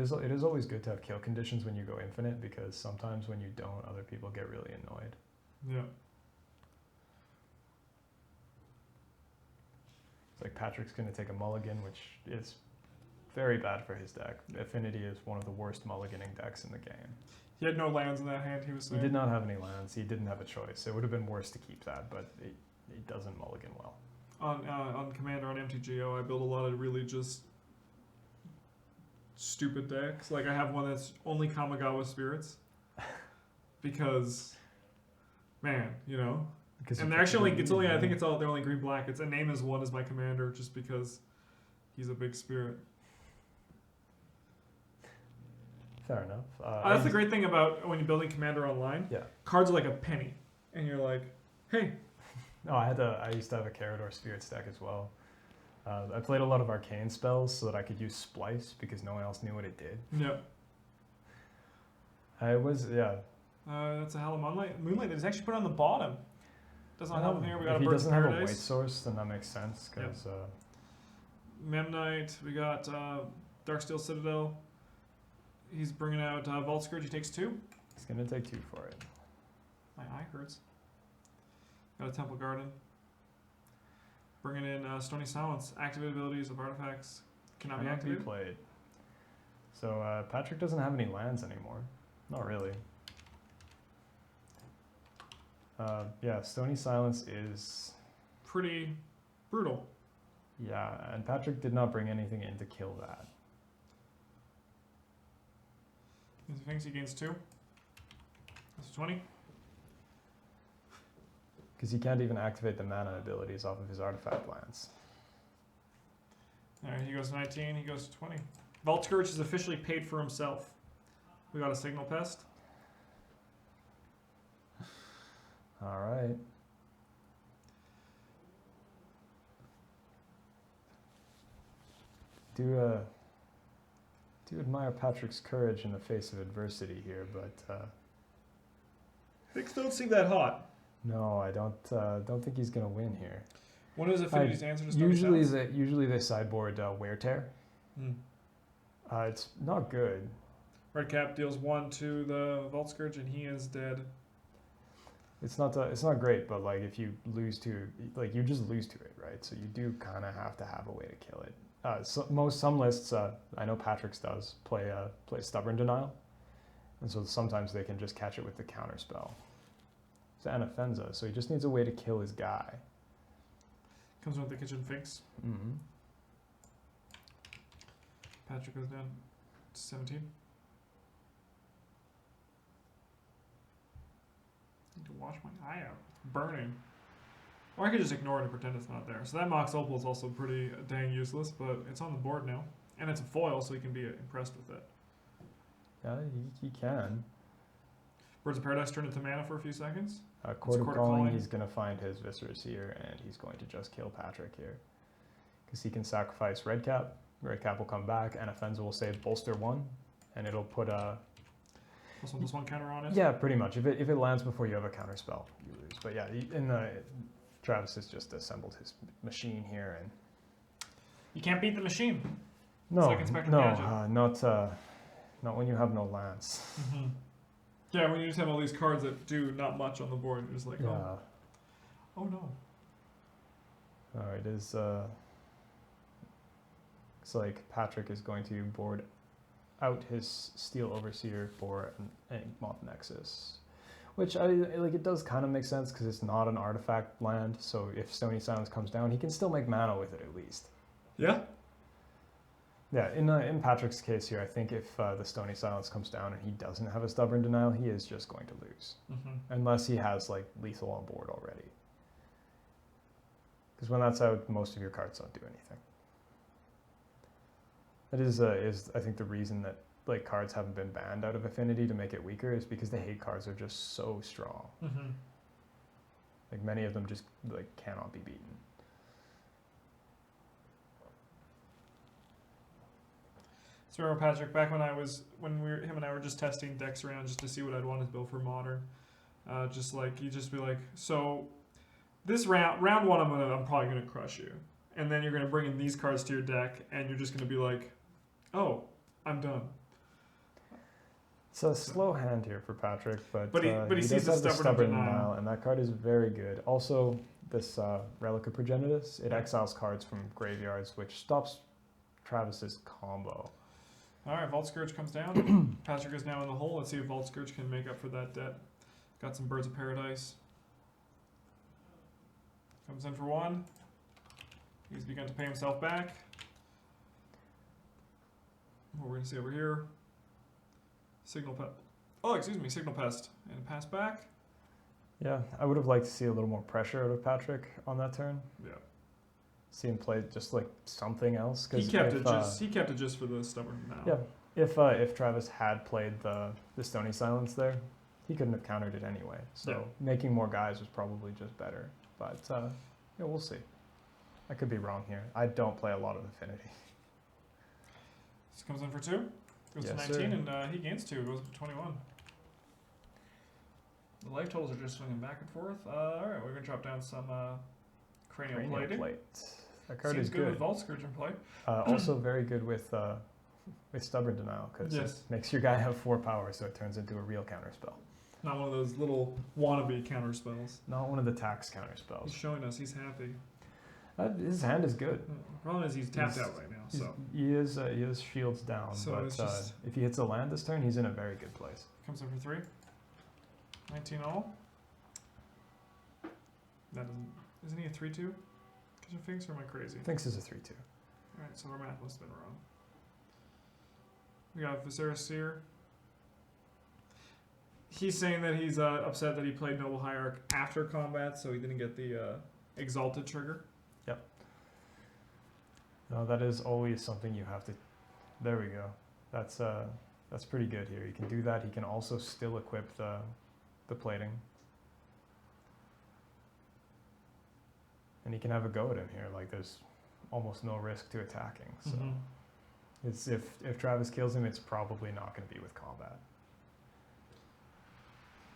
is always good to have kill conditions when you go infinite, because sometimes when you don't, other people get really annoyed. Yeah. It's like Patrick's going to take a mulligan, which is very bad for his deck. Affinity is one of the worst mulliganing decks in the game. He had no lands in that hand, he was saying. He did not have any lands. He didn't have a choice. It would have been worse to keep that, but he doesn't mulligan well. On Commander on MTGO, I build a lot of really just stupid decks. Like I have one that's only Kamigawa Spirits because, man, you know. And they're actually it's only I think it's all they're only green black. It's a name as one as my commander just because he's a big spirit. Fair enough. That's the great thing about when you're building Commander online. Yeah. Cards are like a penny, and you're like, hey. No, I used to have a Carador Spirits deck as well. I played a lot of arcane spells so that I could use Splice because no one else knew what it did. Yep. It was, yeah. That's a hell of Moonlight. Moonlight is actually put on the bottom. Doesn't help here. We got if a he Birds doesn't of have Paradise. a white source, then that makes sense because. Yep. Memnite. We got Darksteel Citadel. He's bringing out Vault Scourge. He takes 2. He's gonna take 2 for it. My eye hurts. Got a Temple Garden. Bringing in Stony Silence. Activate abilities of artifacts cannot be activated. Played. So Patrick doesn't have any lands anymore. Not really. Yeah, Stony Silence is pretty brutal. Yeah, and Patrick did not bring anything in to kill that. He thinks he gains 2. That's 20. Because he can't even activate the mana abilities off of his artifact lands. Alright, he goes to 19, he goes to 20. Vault Scourge is officially paid for himself. We got a Signal Pest. Alright. Do admire Patrick's courage in the face of adversity here, but Things don't seem that hot. no, I don't think he's gonna win here. One of his affinities answer to Stony Silence? Usually they sideboard Wear Tear. It's not good. Red Cap deals 1 to the Vault Scourge and he is dead. It's not great, but like if you lose to you just lose to it, right? So you do kind of have to have a way to kill it. Some lists, I know Patrick's does play Stubborn Denial, and so sometimes they can just catch it with the counter spell. It's Anafenza, so he just needs a way to kill his guy. Comes with the Kitchen Finks. Mm-hmm. Patrick goes down to 17. Need to wash my eye out. It's burning. Or I could just ignore it and pretend it's not there. So that Mox Opal is also pretty dang useless, but it's on the board now. And it's a foil, so you can be impressed with it. Yeah, he can. Birds of Paradise turned into mana for a few seconds. Court of Calling, he's going to find his Viscera's here, and he's going to just kill Patrick here. Because he can sacrifice Red Cap. Red Cap will come back, and Anafenza will say Bolster 1, and it'll put a... Plus one counter on it? Yeah, pretty much. If it lands before you have a counter spell, you lose. But yeah, Travis has just assembled his machine here, and... You can't beat the machine. No, like Inspector Gadget. Not when you have no lands. Mm-hmm. Yeah, when you just have all these cards that do not much on the board, you're just like, oh no. Alright, it's like Patrick is going to board out his Steel Overseer for an Moth Nexus. Which, it does kind of make sense because it's not an artifact land, so if Stony Silence comes down, he can still make mana with it at least. Yeah? Yeah, in Patrick's case here, I think if the Stony Silence comes down and he doesn't have a Stubborn Denial, he is just going to lose. Mm-hmm. Unless he has, lethal on board already. Because when that's out, most of your cards don't do anything. That is I think, the reason that cards haven't been banned out of Affinity to make it weaker is because the hate cards are just so strong. Mm-hmm. Many of them just, cannot be beaten. So remember Patrick, back when him and I were just testing decks around just to see what I'd want to build for Modern. He'd just be like, so this round 1 I'm probably gonna crush you. And then you're gonna bring in these cards to your deck and you're just gonna be like, oh, I'm done. It's a slow hand here for Patrick, But he does sees the have the Stubborn Stubborn Denial. Denial, and that card is very good. Also, this Relic of Progenitus, it Yeah. exiles cards from graveyards, which stops Travis's combo. All right, Vault Scourge comes down. Patrick is now in the hole. Let's see if Vault Scourge can make up for that debt. Got some Birds of Paradise. Comes in for 1. He's begun to pay himself back. What we're going to see over here. Signal Pest. Oh, excuse me, Signal Pest. And pass back. Yeah, I would have liked to see a little more pressure out of Patrick on that turn. Yeah. See him play just like something else. He kept it just for the Stubborn Denial. Yeah. If Travis had played the Stony Silence there, he couldn't have countered it anyway. So making more guys was probably just better. But yeah, we'll see. I could be wrong here. I don't play a lot of Affinity. This comes in for 2. Goes to 19, and he gains 2. Goes up to 21. The life totals are just swinging back and forth. All right, we're going to drop down some Cranial Plating. Plate. That card Seems is good good. with Vault Scourge in play. Also very good with Stubborn Denial, because it makes your guy have 4 power, so it turns into a real counter spell. Not one of those little wannabe counter spells. Not one of the tax counter spells. He's showing us he's happy. His hand is good. Problem is he's tapped out right now. So he is shields down, So but it's just- if he hits a land this turn, he's in a very good place. comes in for 3. 19 all. That isn't he a 3/2? Kitchen Finks, or am I crazy? Finks is a 3/2. All right, so our math must have been wrong. We got Viserys Seer. He's saying that he's upset that he played Noble Hierarch after combat, so he didn't get the Exalted trigger. No, that is always something you have to. There we go. That's pretty good here. He can do that. He can also still equip the plating, and he can have a go at him here. Like there's almost no risk to attacking. So it's if Travis kills him, it's probably not going to be with combat.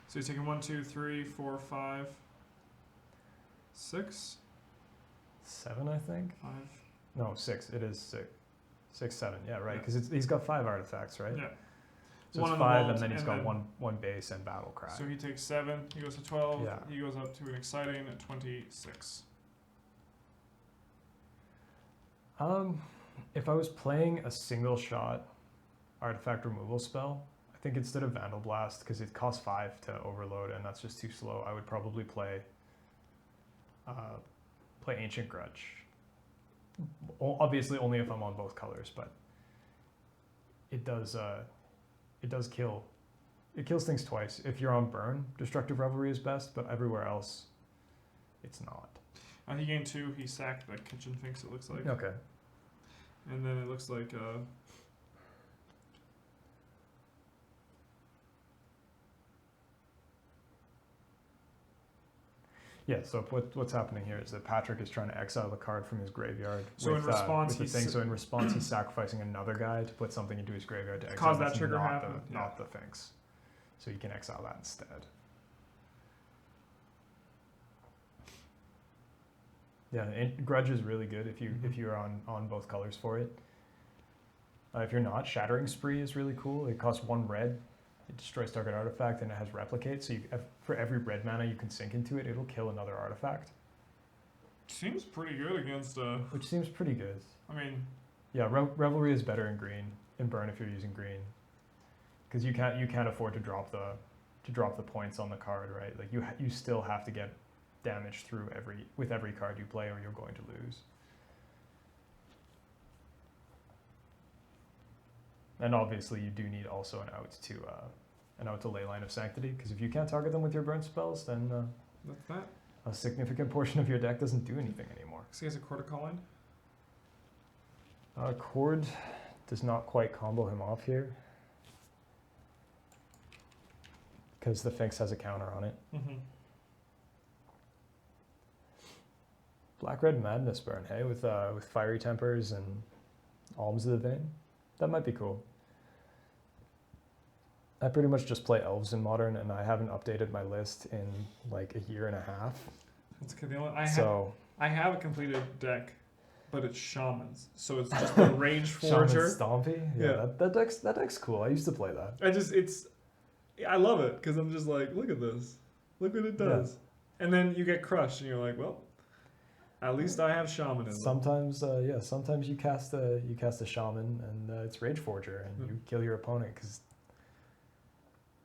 So he's taking 1, 2, 3, 4, 5, 6, 7, I think. 5. No, 6. It is 6. 6, 7. Yeah, right. Because he's got 5 artifacts, right? Yeah. So One it's on the 5, vault, and then he's and got then- one base and battle cry. So he takes 7. He goes to 12. Yeah. He goes up to an exciting 26. If I was playing a single shot artifact removal spell, I think instead of Vandal Blast, because it costs 5 to overload and that's just too slow, I would probably play Ancient Grudge. Obviously only if I'm on both colors, but it does kill. It kills things twice. If you're on burn, Destructive Revelry is best, but everywhere else, it's not. He gained 2. He sacked that Kitchen Finks, it looks like. Okay. And then it looks like Yeah, so what's happening here is that Patrick is trying to exile the card from his graveyard. So in response, with the thing. So in response, he's sacrificing another guy to put something into his graveyard to exile. Cause that that's trigger not happen. not the Finks. So you can exile that instead. Yeah, and Grudge is really good if you're on both colors for it. If you're not, Shattering Spree is really cool. It costs 1 red. It destroys target artifact and it has Replicate. So for every red mana you can sink into it, it'll kill another artifact. seems pretty good against. Which seems pretty good. I mean, yeah, Revelry is better in green, in burn if you're using green, because you can't afford to drop the points on the card, right? Like you still have to get damage through with every card you play, or you're going to lose. And obviously, you do need also an out to Leyline of Sanctity, because if you can't target them with your burn spells, then that's that. a significant portion of your deck doesn't do anything anymore. So he has a Quarter Calling. Cord does not quite combo him off here, because the Finks has a counter on it. Black-Red Madness burn, hey, with Fiery Tempers and Alms of the Vein. That might be cool. I pretty much just play Elves in Modern, and I haven't updated my list in like a year and a half. That's okay. I have a completed deck, but it's shamans. So it's just a Rage Shaman Forger. Stompy? Yeah. That deck's cool. I used to play that. I love it because I'm just like, look at this. Look what it does. And then you get crushed and you're like, well, at least I have shamanism. Sometimes you cast a shaman and it's Rage Forger and you kill your opponent because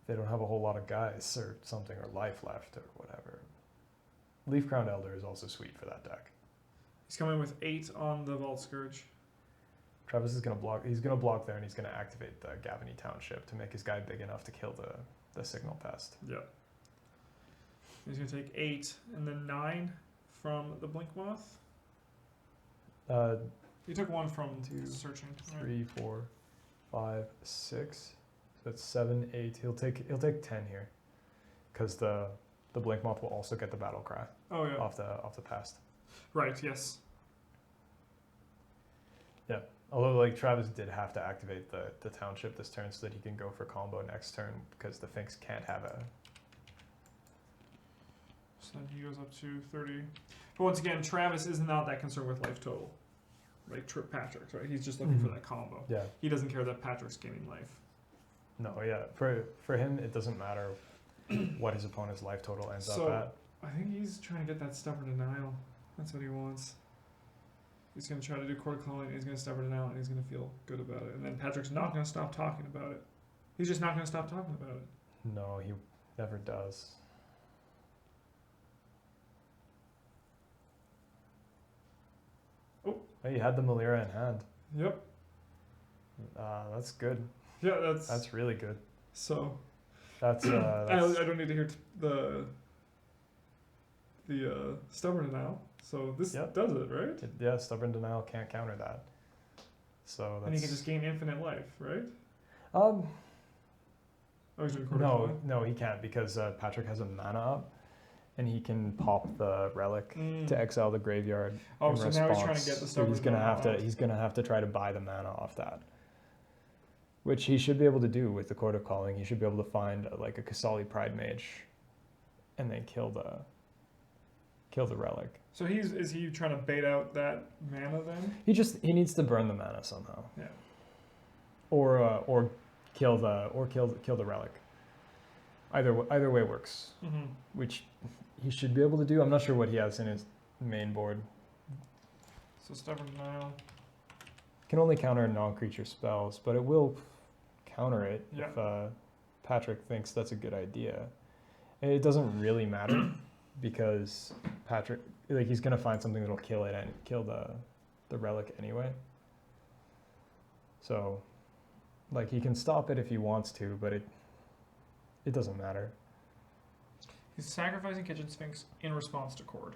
they don't have a whole lot of guys or something or life left or whatever. Leaf Crowned Elder is also sweet for that deck. He's coming with 8 on the Vault Scourge. Travis is gonna block. He's gonna block there and he's gonna activate the Gavany Township to make his guy big enough to kill the Signal Pest. Yeah. He's gonna take 8 and then 9 from the Blink Moth. He took 1 from 2, searching. 3, 4, 5, 6. So that's 7, 8. He'll take 10 here, because the Blink Moth will also get the Battle Cry. Oh yeah. Off the past. Right. Yes. Yeah. Although like Travis did have to activate the Township this turn so that he can go for combo next turn because the Finks can't have a. So then he goes up to 30. But once again, Travis is not that concerned with life total, like Patrick's, right? He's just looking for that combo. Yeah. He doesn't care that Patrick's gaining life. No, yeah. For him, it doesn't matter what his opponent's life total ends up at. I think he's trying to get that Stubborn Denial. That's what he wants. He's going to try to do Court of Calling, he's going to Stubborn Denial, and he's going to feel good about it. And then Patrick's not going to stop talking about it. He's just not going to stop talking about it. No, he never does. Oh. Hey, you had the Malira in hand. Yep. That's good. Yeah, that's really good. So. That's. I don't need to hear the Stubborn Denial. So this does it, right? Stubborn Denial can't counter that. So that's. And he can just gain infinite life, right? Oh, he's doing Court of Calling? No, he can't because Patrick has a mana up, and he can pop the relic to exile the graveyard. Oh, so now he's trying to get the Stubborn Denial. He's gonna have to try to buy the mana off that. Which he should be able to do with the Court of Calling. He should be able to find like a Kasali Pride Mage, and then kill the relic. So is he trying to bait out that mana then? He needs to burn the mana somehow. Yeah. Or kill the relic. Either way works. Mm-hmm. Which he should be able to do. I'm not sure what he has in his main board. So Stubborn Denial can only counter non-creature spells, but it will counter it if Patrick thinks that's a good idea. And it doesn't really matter because Patrick, like, he's gonna find something that'll kill it and kill the relic anyway. So, like, he can stop it if he wants to, but it doesn't matter. He's sacrificing Kitchen Sphinx in response to Cord.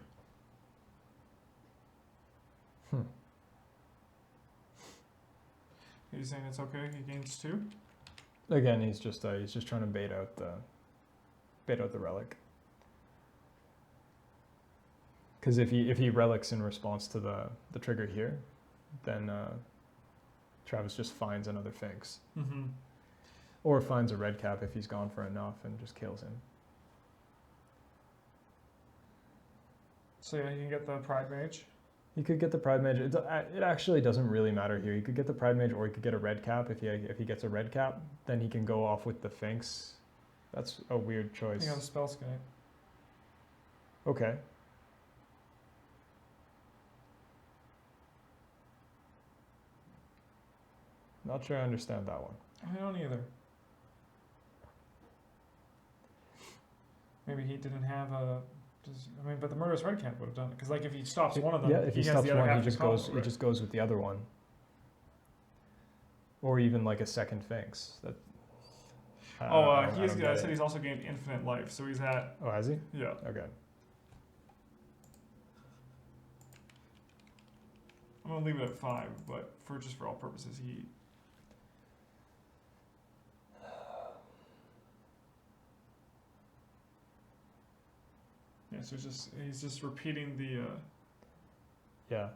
He's saying it's okay. He gains 2. Again, he's just trying to bait out the relic. Because if he relics in response to the trigger here, then Travis just finds another Finks. Mm-hmm. Or finds a red cap if he's gone for enough and just kills him. So yeah, you can get the Pride Mage. You could get the Pride Mage. It actually doesn't really matter here. You could get the Pride Mage or you could get a red cap. If he gets a red cap, then he can go off with the Finks. That's a weird choice. I think on Spell Skate. Okay. Not sure I understand that one. I don't either. Maybe he didn't have a. But the Murderous Red Cap would have done it because, like, if he stops one of them, if he stops one, he just goes with the other one, or even like a second Finks. That. I said he's also gained infinite life, so he's at. Oh, has he? Yeah. Okay. I'm gonna leave it at 5, but for all purposes, he. Yeah, so he's just repeating the. Yeah.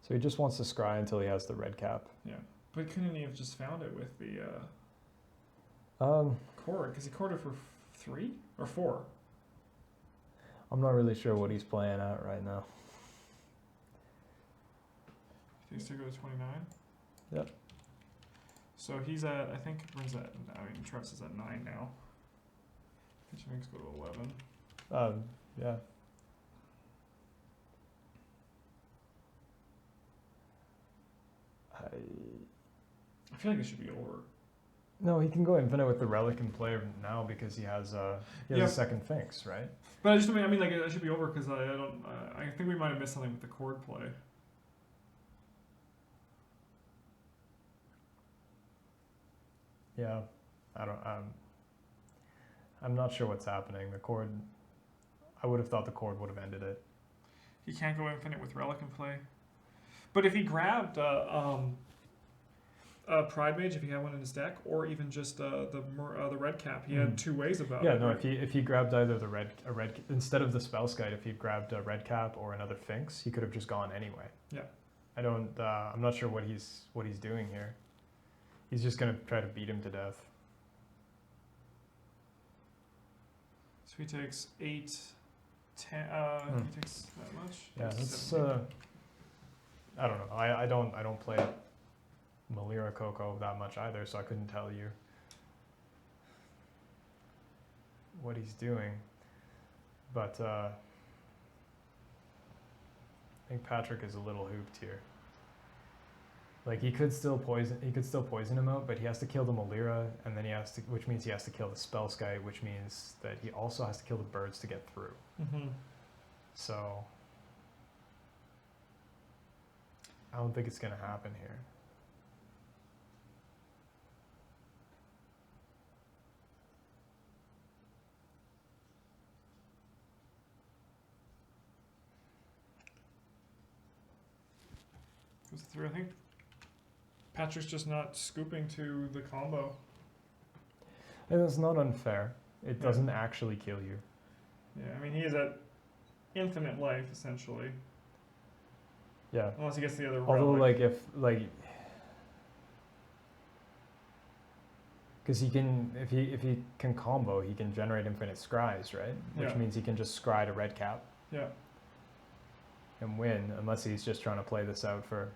So he just wants to scry until he has the red cap. Yeah, but couldn't he have just found it with the Cord? Because he corded for 3 or 4. I'm not really sure what he's playing at right now. He still go to 29. Yep. So he's at, I think, where's that? Travis is at 9 now. Pitching Wings go to 11. Yeah. I feel like it should be over. No, he can go infinite with the relic in play now because he has a second Finks, right? But I mean, like it should be over because I think we might have missed something with the chord play. Yeah, I'm not sure what's happening. The chord, I would have thought the chord would have ended it. He can't go infinite with relic in play. But if he grabbed Pride Mage, if he had one in his deck, or even just the red cap, he had two ways about it. Yeah, no. Right? If he grabbed either a red instead of the Spellskite, if he grabbed a red cap or another Finks, he could have just gone anyway. Yeah. I'm not sure what he's doing here. He's just gonna try to beat him to death. So he takes 8, 10. He takes that much. Yeah, that's. I don't know. I don't play Malira Coco that much either, so I couldn't tell you what he's doing. But I think Patrick is a little hooped here. Like he could still poison him out, but he has to kill the Malira, and then which means he has to kill the Spellskite, which means that he also has to kill the birds to get through. So I don't think it's gonna happen here. Goes through, I think. Patrick's just not scooping to the combo. And it's not unfair. It doesn't actually kill you. Yeah, I mean, he is at infinite life, essentially. Yeah. Unless he gets the other Although, relic. because if he can combo, he can generate infinite scries, right? Which means he can just scry to red cap. Yeah. And win, unless he's just trying to play this out for.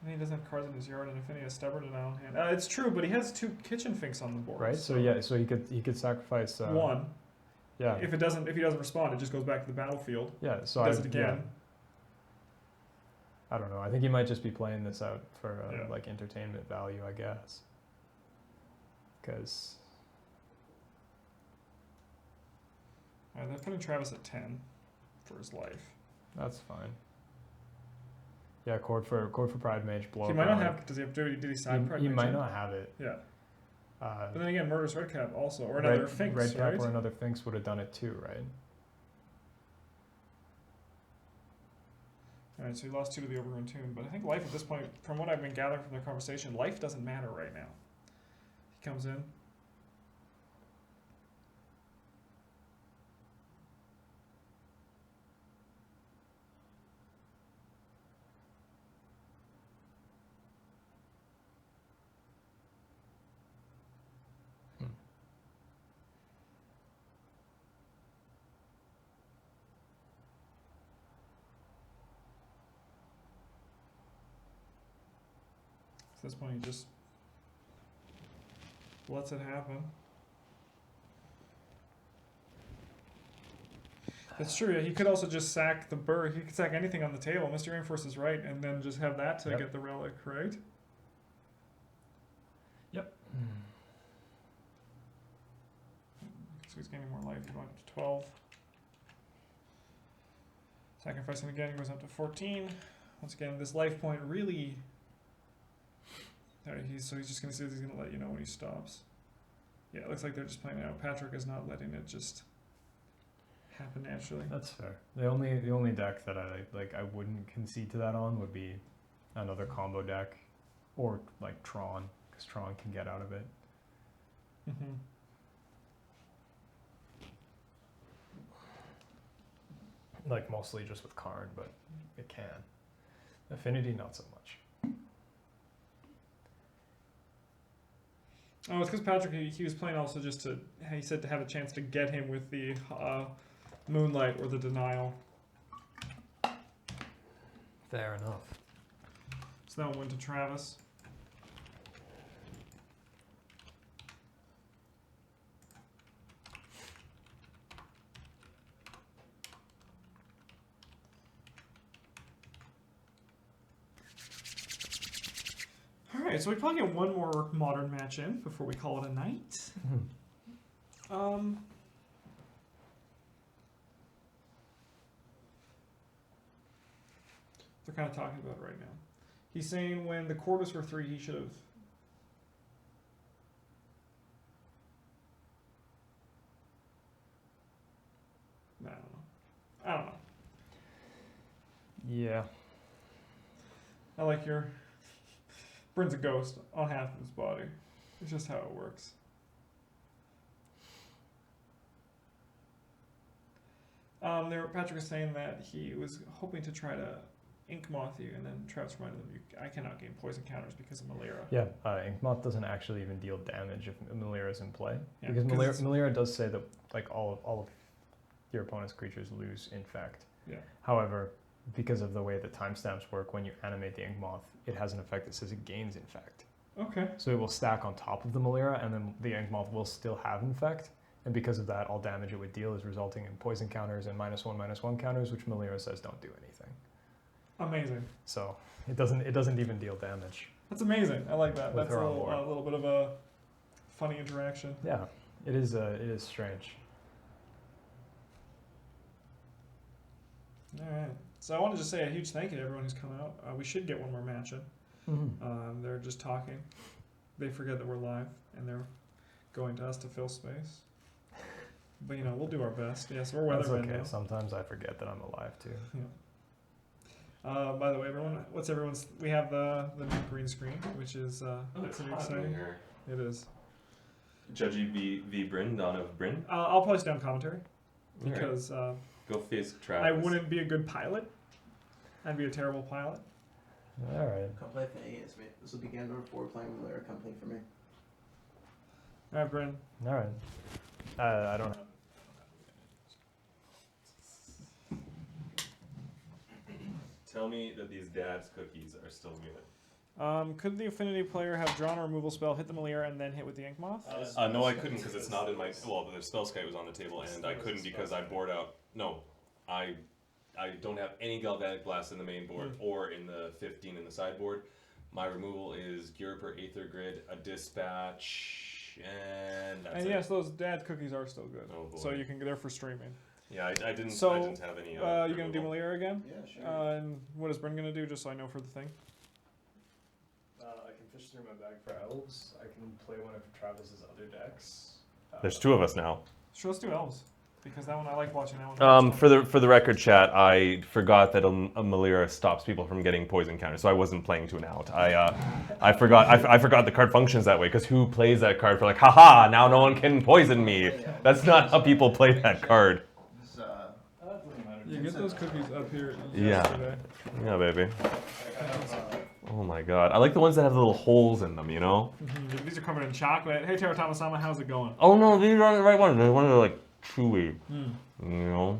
And he doesn't have cards in his yard, and if any has stubborn and on hand. It's true, but he has 2 kitchen Finks on the board. Right. So he could sacrifice one. Yeah. If he doesn't respond, it just goes back to the battlefield. Yeah. So does it again. Yeah. I don't know. I think he might just be playing this out for like entertainment value, I guess. Because. They're putting Travis at 10 for his life. That's fine. Yeah, chord for Pride Mage. Blow. He might not have. Does he have? Did he side Pride Mage? He might not have it. Yeah. But then again, Murder's Red Cap also, or another Finks, Red Cap right? or another Finks would have done it too, right? All right, so he lost 2 to the Overrun Tomb, but I think life at this point, from what I've been gathering from their conversation, life doesn't matter right now. He comes in. At this point, he just lets it happen. That's true. Yeah, he could also just sack the bird. He could sack anything on the table. Mr. Rainforest is right, and then just have that to get the relic, right? Yep. So he's gaining more life. He's going up to 12. Sacrificing again, he goes up to 14. Once again, this life point really. So he's just going to see if he's going to let you know when he stops. Yeah, it looks like they're just playing it out. Patrick is not letting it just happen naturally. That's fair. The only deck that I wouldn't concede to that on would be another combo deck, or like Tron, because Tron can get out of it. Like mostly just with Karn, but it can. Affinity, not so much. Oh, it's because Patrick, he was playing also just to, he said to have a chance to get him with the Moonlight or the Denial. Fair enough. So that one went to Travis. Alright, so we probably get one more modern match in before we call it a night. They're kind of talking about it right now. He's saying when the cord was for 3, he should have. I don't know. Yeah. I like your. Bryn's a ghost on half of his body. It's just how it works. Patrick was saying that he was hoping to try to Ink Moth you, and then Travis reminded him, I cannot gain poison counters because of Malira. Yeah, Ink Moth doesn't actually even deal damage if Malira is in play. Yeah, because Malira does say that like all of your opponent's creatures lose Infect. Yeah. However, because of the way the timestamps work, when you animate the Ink Moth, it has an effect that says it gains Infect. Okay. So it will stack on top of the Malira, and then the Ink Moth will still have Infect. And because of that, all damage it would deal is resulting in poison counters and -1/-1 counters, which Malira says don't do anything. Amazing. So it doesn't even deal damage. That's amazing. I like that. With That's a her on board. little bit of a funny interaction. Yeah, it is strange. All right. So I wanted to say a huge thank you to everyone who's come out. We should get one more match in. Mm-hmm. They're just talking. They forget that we're live, and they're going to us to fill space. But you know, we'll do our best. Yes, we're That's weathermen okay. now. Sometimes I forget that I'm alive too. Yeah. By the way, everyone, what's everyone's? We have the new green screen, which is it's pretty hot in exciting. here. It is. Judgy v Bryn, Dawn of Bryn. I'll place down commentary Alright. because Go face Travis. I wouldn't be a good pilot. I'd be a terrible pilot. All right. Come play for me. This will be game number 4 playing with Malira. Come play for me. All right, Bryn. All right. I don't. Tell me that these dad's cookies are still good. Could the affinity player have drawn a removal spell, hit the Malira, and then hit with the Ink Moth? No, I couldn't because it's not in my. Well, the spell Skype was on the table, and I couldn't because I bored out. No, I don't have any Galvanic Blast in the main board or in the 15 in the sideboard. My removal is Gyriper, Aether Grid, a Dispatch, and that's And it. yes, those dad cookies are still good. Oh, boy. So you can get there for streaming. Yeah, I didn't. So, I didn't have any. you gonna do removal. Malira again? Yeah, sure. And what is Bryn gonna do? Just so I know for the thing. I can fish through my bag for elves. I can play one of Travis's other decks. There's 2 of us now. Sure, let's do elves because that one I like watching that one. For the record, chat, I forgot that a Malira stops people from getting poison counters, so I wasn't playing to an out. I forgot the card functions that way because who plays that card for like, haha, now no one can poison me. That's not how people play that card. You get those cookies up here. Yeah. Yesterday. Yeah, baby. Oh my god, I like the ones that have little holes in them, you know. These are covered in chocolate. Hey, Tara Tomasama, how's it going? Oh no, these aren't the right ones. The ones that are like chewy, you know.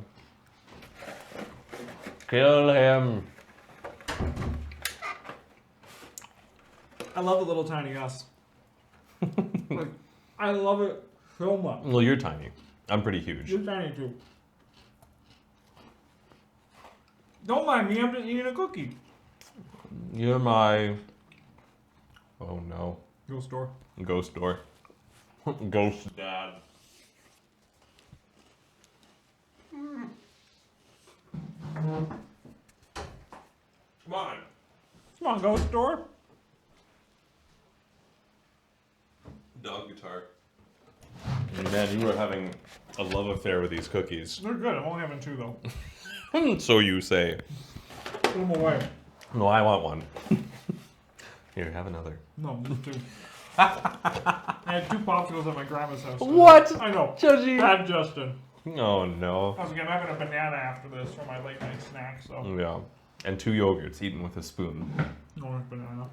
Kill him. I love the little tiny us. Like, I love it so much. Well, you're tiny. I'm pretty huge. You're tiny too. Don't mind me, I'm just eating a cookie. You're my. Oh no. Go store. Ghost door. Ghost dad. Come on. Come on, go store. Dog guitar. Man, you were having a love affair with these cookies. They're good. I'm only having 2 though. So you say. Put them away. No, I want one. Here, have another. No, just 2. I had 2 popsicles at my grandma's house. What? I know. Judgy. Bad Justin. Oh no. I was again having a banana after this for my late night snack, so Yeah. And 2 yogurts eaten with a spoon. no banana.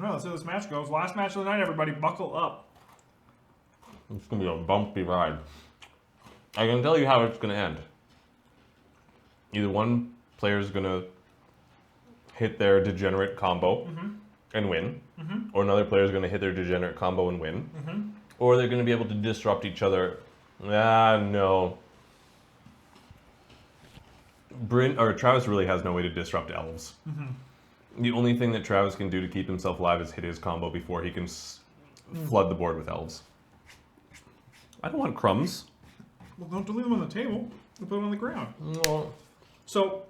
Well, let's see how this match goes. Last match of the night, everybody. Buckle up. It's gonna be a bumpy ride. I can tell you how it's gonna end. Either one player's gonna hit their degenerate combo and win, or another player's gonna hit their degenerate combo and win, or they're gonna be able to disrupt each other. No. Travis really has no way to disrupt elves. The only thing that Travis can do to keep himself alive is hit his combo before he can flood the board with elves. I don't want crumbs. Well, don't leave them on the table. We'll put them on the ground. No. So,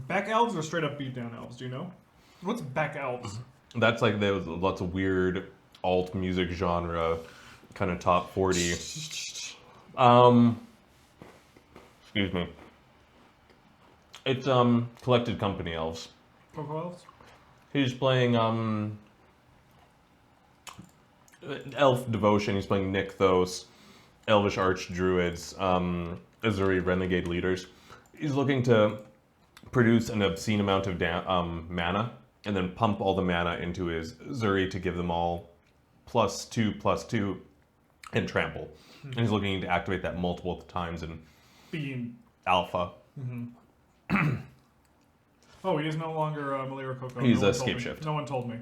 Beck elves or straight up beat down elves? Do you know? What's Beck elves? That's like there was lots of weird alt music genre, kind of top 40. Excuse me. It's collected company elves. Coco elves? He's playing elf devotion. He's playing Nykthos, elvish archdruids, Azuri renegade leaders. He's looking to produce an obscene amount of mana, and then pump all the mana into his Azuri to give them all +2/+2 and trample. And he's looking to activate that multiple times in Being. alpha. Oh, he is no longer Malira Coco. He's No a one told me. Scapeshift. No one told me.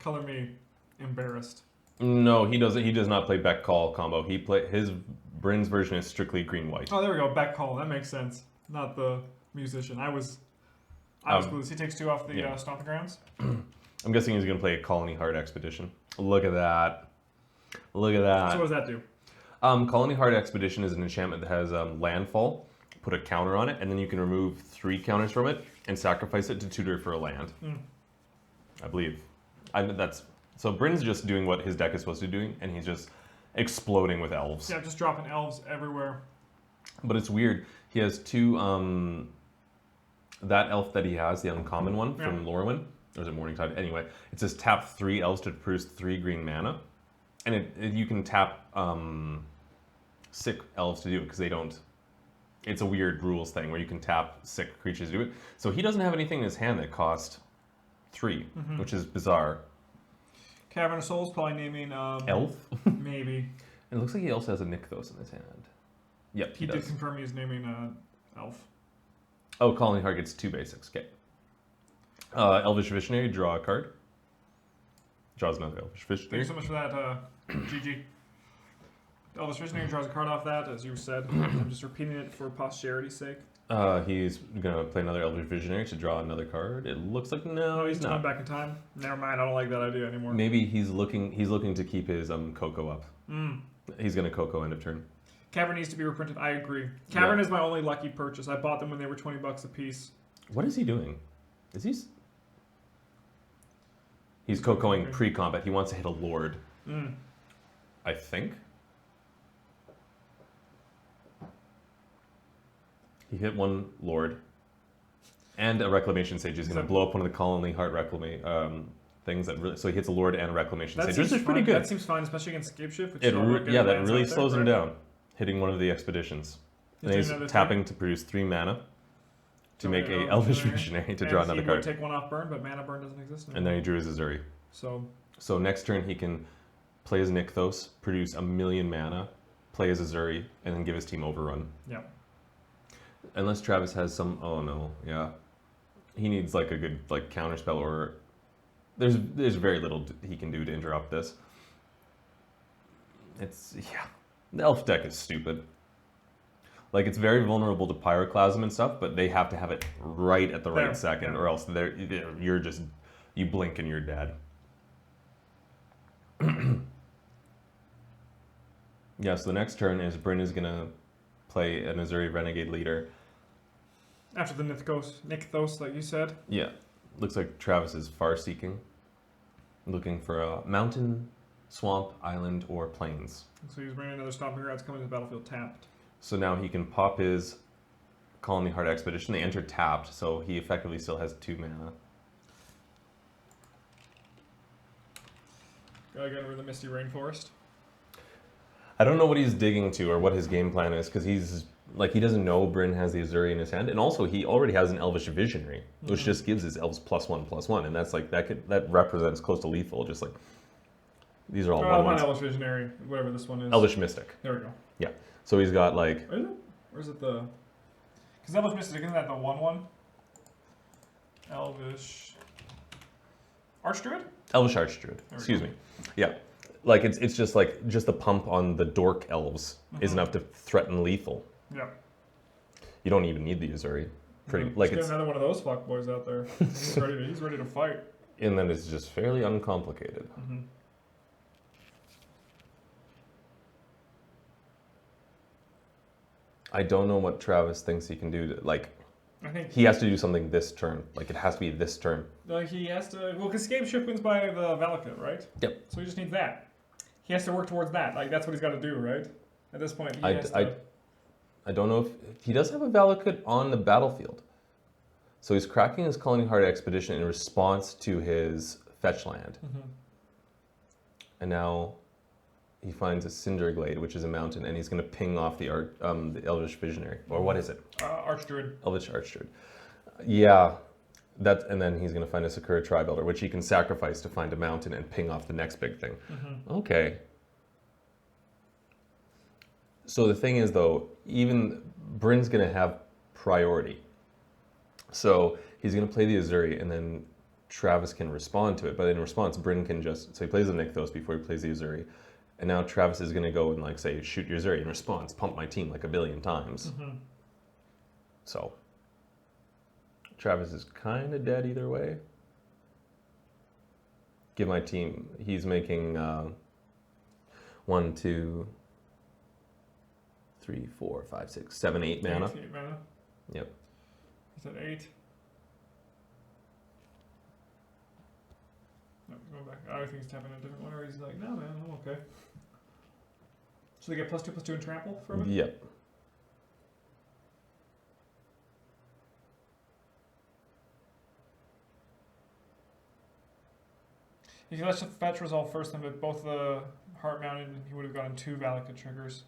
Color me embarrassed. No, he doesn't. He does not play Beck Call combo. His Bryn's version is strictly green-white. Oh, there we go. Beck Call. That makes sense. Not the musician. I was clueless. He takes 2 off the stomping grounds. I'm guessing he's going to play a Colony Heart Expedition. Look at that. Look at that. So what does that do? Colony Heart Expedition is an enchantment that has landfall. Put a counter on it, and then you can remove 3 counters from it and sacrifice it to tutor for a land. I believe. So Bryn's just doing what his deck is supposed to be doing, and he's just exploding with elves. Yeah, just dropping elves everywhere. But it's weird. He has 2. That elf that he has, the uncommon one from Lorwyn, or is it Morningtide? Anyway, it says tap 3 elves to produce 3 green mana, and you can tap sick elves to do it because they don't. It's a weird rules thing where you can tap sick creatures to do it. So he doesn't have anything in his hand that cost 3, which is bizarre. Cavern of Souls probably naming Elf? maybe. It looks like he also has a Nykthos in his hand. Yep, He does. did confirm he's naming elf. Oh, Colony Heart gets 2 basics. Okay. Elvish Visionary, draw a card. Draws another Elvish Thank Visionary. you so much for that, GG. Elvish Visionary draws a card off that, as you said. I'm just repeating it for posterity's sake. He's gonna play another Elvish Visionary to draw another card. It looks like no, Oh, he's going not. back in time. Never mind. I don't like that idea anymore. Maybe he's looking to keep his Coco up. He's gonna Coco end of turn. Cavern needs to be reprinted. I agree. Cavern is my only lucky purchase. I bought them when they were $20 a piece. What is he doing? He's Cocoing pre-combat. He wants to hit a Lord. I think. He hit 1 Lord. And a Reclamation Sage. He's going to blow up one of the Colony Heart things that really. So he hits a Lord and a Reclamation Sage. Which is pretty good. That seems fine, especially against Scapeshift. Which That lands really out slows there, him right? down. Hitting one of the expeditions. He's And he's doing another tapping to produce 3 mana to make a Elvish Visionary to draw another He card. would take 1 off burn, but mana burn doesn't exist anymore. And then he drew his Azuri. So next turn he can play his Nykthos, produce 1,000,000 mana, play his Azuri, and then give his team overrun. Yeah. Unless Travis has some. Oh no, yeah. He needs like a good counterspell, or there's very little he can do to interrupt this. The elf deck is stupid. Like, it's very vulnerable to Pyroclasm and stuff, but they have to have it right at the right second, or else you blink and you're dead. Yeah, so the next turn is Bryn is gonna play an Azuri Renegade Leader. After the Nykthos, like you said. Yeah, looks like Travis is far seeking, looking for a mountain, swamp, island, or plains. So he's bringing another Stomping Grounds coming to the battlefield tapped. So now he can pop his Colony Heart Expedition. They enter tapped, so he effectively still has 2 mana. Gotta get over the Misty Rainforest. I don't know what he's digging to or what his game plan is, because he's like he doesn't know Bryn has the Azuri in his hand, and also he already has an Elvish Visionary, which just gives his elves +1/+1, and that's like that represents close to lethal. Just like these are all not 1/1s. Elvish Visionary, whatever this one is. Elvish Mystic. There we go. Yeah. So he's got like Is it? Or is it the? Because Elvish Mystic, isn't that the 1/1? Elvish Archdruid? Elvish Archdruid. Excuse me. Yeah. Like it's just like just the pump on the Dork elves is enough to threaten lethal. Yeah. You don't even need the Azuri. Pretty like Let's it's get another one of those fuck boys out there. He's ready to fight. and then it's just fairly uncomplicated. Mm-hmm. I don't know what Travis thinks he can do to like. I think He has to do something this turn. Like it has to be this turn. he has to. Well, because Game Shift wins by the Valakut, right? Yep. So he just needs that. He has to work towards that. Like that's what he's got to do, right? At this point, he has to. I don't know if he does have a Valakut on the battlefield. So he's cracking his Calling Heart Expedition in response to his fetch land. Mm-hmm. And now he finds a Cinderglade, which is a mountain, and he's going to ping off the Elvish Visionary. Or what is it? Archdruid. Elvish Archdruid. Yeah. And then he's going to find a Sakura Tribe Elder, which he can sacrifice to find a mountain and ping off the next big thing. Mm-hmm. Okay. So the thing is, though, even Bryn's going to have priority. So he's going to play the Azuri, and then Travis can respond to it. But in response, Bryn can just... So he plays the Nykthos before he plays the Azuri. And now Travis is going to go and, like, say, shoot your Azuri in response, pump my team like a billion times. Mm-hmm. So Travis is kind of dead either way. Give my team... He's making 1, 2... 3, 4, 5, 6, 7, 8 mana. 8 mana. Yep. He's at 8. No, he's going back. I think he's tapping a different one, or he's like, no, man, I'm okay. So they get +2/+2 and trample from it? Yep. If he lets the fetch resolve first, then with both the heart mounted, he would have gotten 2 Valakut triggers.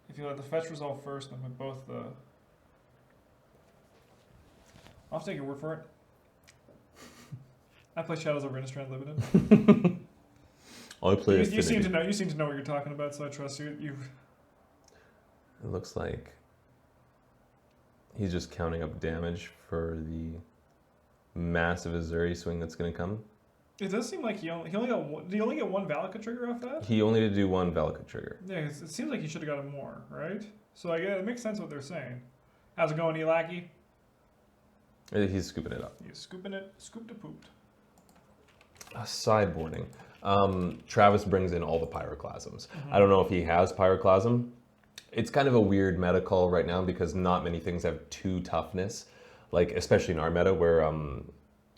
If you let the fetch resolve first, then with both the... I'll take your word for it. I play Shadows over Innistrad Limited. I play You seem to know. You seem to know what you're talking about, so I trust you. It looks like he's just counting up damage for the massive Azuri swing that's going to come. It does seem like he only got one. Did he only get 1 Valakut trigger off that? He only did do 1 Valakut trigger. Yeah, it seems like he should have gotten more, right? So I guess it makes sense what they're saying. How's it going, Elaki? He's scooping it up. He's scooping it, scooped and pooped. Sideboarding. Travis brings in all the Pyroclasms. I don't know if he has Pyroclasm. It's kind of a weird meta call right now because not many things have 2 toughness, like especially in our meta where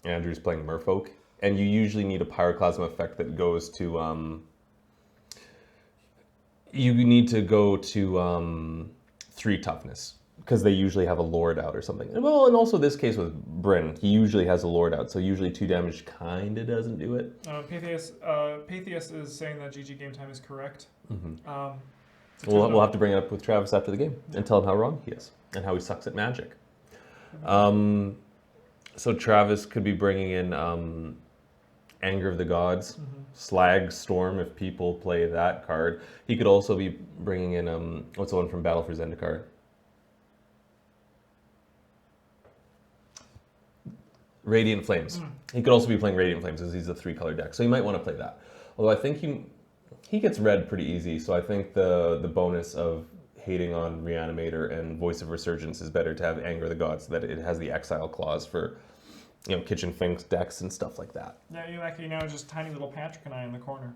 Andrew's playing Merfolk, and you usually need a Pyroclasm effect that goes to you need to go to 3 toughness because they usually have a Lord out or something. Well, and also this case with Bryn, he usually has a Lord out, so usually 2 damage kind of doesn't do it. Patheus is saying that GG game time is correct. We'll have to bring it up with Travis after the game and tell him how wrong he is and how he sucks at Magic. So Travis could be bringing in Anger of the Gods, Slag Storm if people play that card. He could also be bringing in what's the one from Battle for Zendikar? Radiant Flames. He could also be playing Radiant Flames as he's a 3-color deck, so he might want to play that. Although I think he gets red pretty easy, so I think the bonus of hating on Reanimator and Voice of Resurgence is better to have Anger of the Gods, so that it has the exile clause for, you know, Kitchen Finks decks and stuff like that. Yeah, Elaki now is just tiny little Patrick and I in the corner.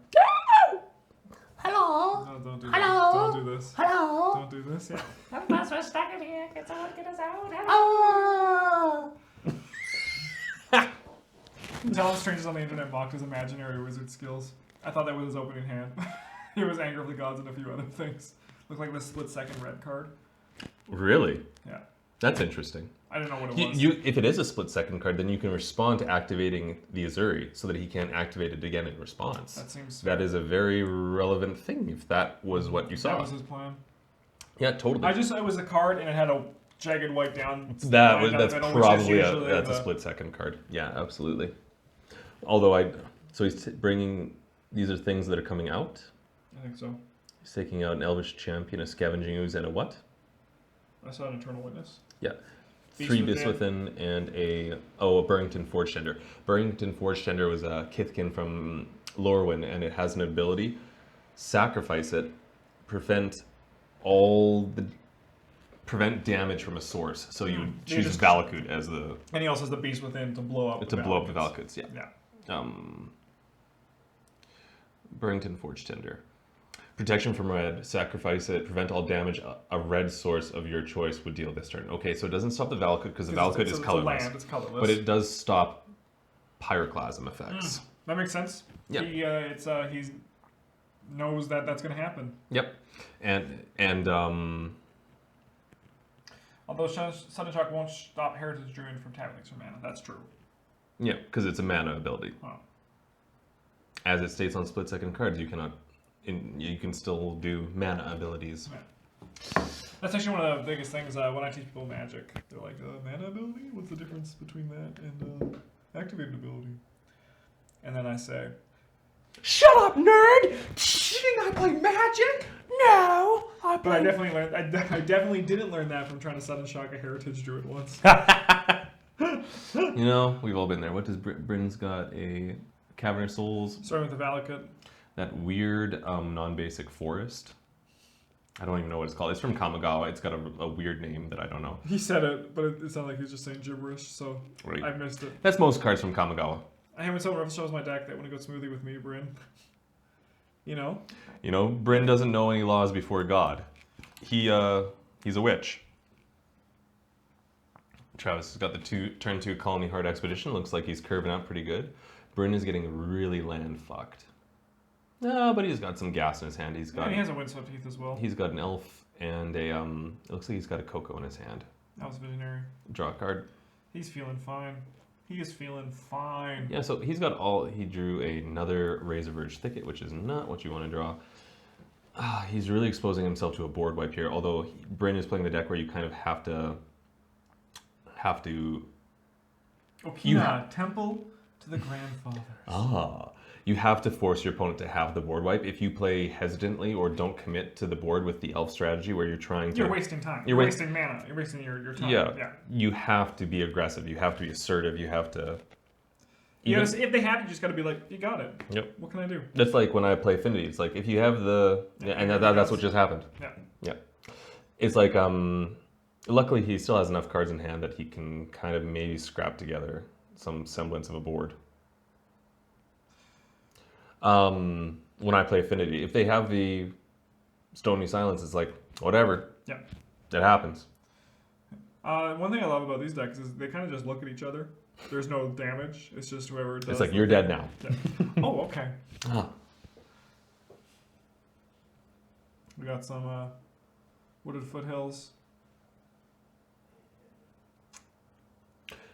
Hello. No, don't do Hello. that. Don't do this. Hello. Don't do this. Yeah. I'm not so stuck in here. Can someone get us out? Hello. Talent Strangers on the internet mocked his imaginary wizard skills. I thought that was his opening hand. It was Anger of the Gods and a few other things. Looked like the split-second red card. Really? Yeah. That's interesting. I didn't know what it was. If it is a split-second card, then you can respond to activating the Azuri so that he can't activate it again in response. That seems... That is a very relevant thing if that was what you saw. That was his plan. Yeah, totally. It was a card and it had a jagged white down. That's line down the that's middle, which is probably usually that's a split second card. Yeah, absolutely. Although so he's bringing, these are things that are coming out. I think so. He's taking out an Elvish Champion, a Scavenging Ooze, and a what? I saw an Eternal Witness. Yeah. Beast 3 Within. Beasts Within and a Burrington Forge Tender. Burrington Forge Tender was a Kithkin from Lorwyn, and it has an ability: sacrifice it, prevent damage from a source. So you would choose Valakut as the And he also has the Beast Within to blow up. the Valakuts. Yeah. Yeah. Burrington Forge Tender. Protection from red, sacrifice it, prevent all damage a red source of your choice would deal this turn. Okay, so it doesn't stop the Valakut because the Valakut is colorless. It's colorless. But it does stop pyroclasm effects. That makes sense. Yeah. He knows that that's going to happen. Yep. And Although Sudden Shock won't stop Heritage Druid from tapping for mana. That's true. yeah, because it's a mana ability. Oh. As it states on split second cards, you can still do mana abilities. Yeah. That's actually one of the biggest things when I teach people Magic. They're like, mana ability? What's the difference between that and activated ability? And then I say, Shut up, nerd! You think I play Magic? No, I but I play... definitely learned. I definitely didn't learn that from trying to Sudden Shock a Heritage Druid once. You know, we've all been there. What does Bryn's got? A Cavernous Souls? Starting with the Valakut. That weird non-basic forest. I don't even know what it's called. It's from Kamigawa. It's got a weird name that I don't know. He said it, but it sounded like he was just saying gibberish, so Right. I missed it. That's most cards from Kamigawa. I haven't told Ruffle shows my deck that when it goes smoothly with me, Bryn. You know? You know, Bryn doesn't know any laws before God. He's a witch. Travis has got the turn 2 Colony Heart Expedition. Looks like he's curving out pretty good. Bryn is getting really land fucked. No, but he's got some gas in his hand. He's got. And he has a Windswept Heath as well. He's got an elf and a it looks like he's got a Cocoa in his hand. That was Visionary. Draw a card. He's feeling fine. He is feeling fine. Yeah, so he drew another Razorverge Thicket, which is not what you want to draw. He's really exposing himself to a board wipe here, although Bryn is playing the deck where you kind of have to Okina, Temple to the Grandfathers. You have to force your opponent to have the board wipe. If you play hesitantly or don't commit to the board with the elf strategy where you're trying to... You're wasting time. You're wasting mana. You're wasting your time. Yeah. You have to be aggressive. You have to be assertive. You have to... If they have, you just got to be like, you got it. Yep. What can I do? That's like when I play Affinity. It's like, if you have the... and that's what just happened. Yeah. It's like, luckily he still has enough cards in hand that he can kind of maybe scrap together some semblance of a board. When I play Affinity, if they have the Stony Silence, it's like, whatever. Yeah. It happens. One thing I love about these decks is they kind of just look at each other. There's no damage. It's just whoever does. It's like, you're dead now. Yeah. Oh, okay. We got some Wooded Foothills.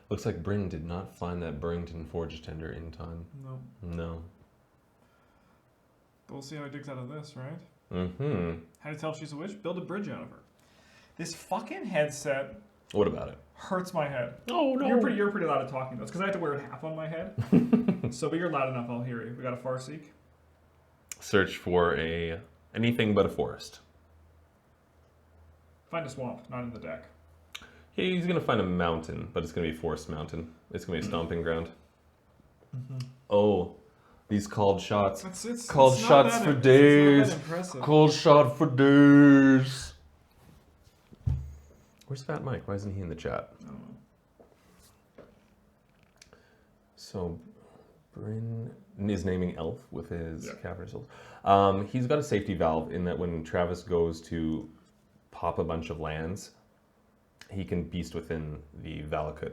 Looks like Bryn did not find that Burrington Forge Tender in time. No. But we'll see how he digs out of this, right? Mm-hmm. How to tell if she's a witch? Build a bridge out of her. This fucking headset What about it? hurts my head. Oh, no. You're pretty loud at talking though, because I have to wear it half on my head. So, but you're loud enough, I'll hear you. We got a Farseek. Search for anything but a forest. Find a swamp, not in the deck. He's going to find a mountain, but it's going to be a forest mountain. It's going to be a stomping ground. Mm-hmm. Oh, these called shots. It's Called not shots that for It's not days. that impressive. Called shot for days. Where's Fat Mike? Why isn't he in the chat? I don't know. So, Bryn is naming Elf with his Cavernous Souls. He's got a safety valve in that when Travis goes to pop a bunch of lands, he can beast within the Valakut,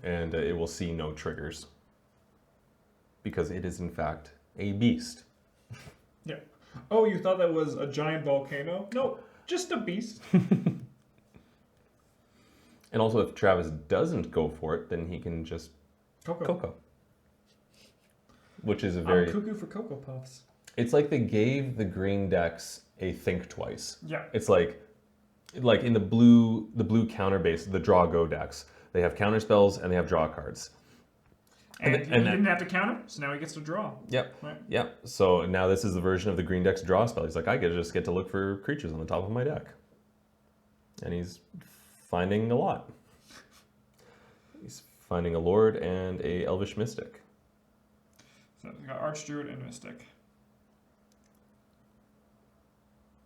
and it will see no triggers. Because it is, in fact, a beast. Yeah. Oh, you thought that was a giant volcano? No, just a beast. And also, if Travis doesn't go for it, then he can just Cocoa. Which is a very... I'm cuckoo for Cocoa Puffs. It's like they gave the green decks a think twice. Yeah. It's like, like in the blue counter base, the draw go decks, they have counter spells and they have draw cards. And And he then- didn't have to counter, so now he gets to draw. Yep. Right. Yep. So now this is the version of the green deck's draw spell. He's like, I just get to look for creatures on the top of my deck. And he's finding a lot. He's finding a Lord and a Elvish Mystic. So he's got Archdruid and Mystic.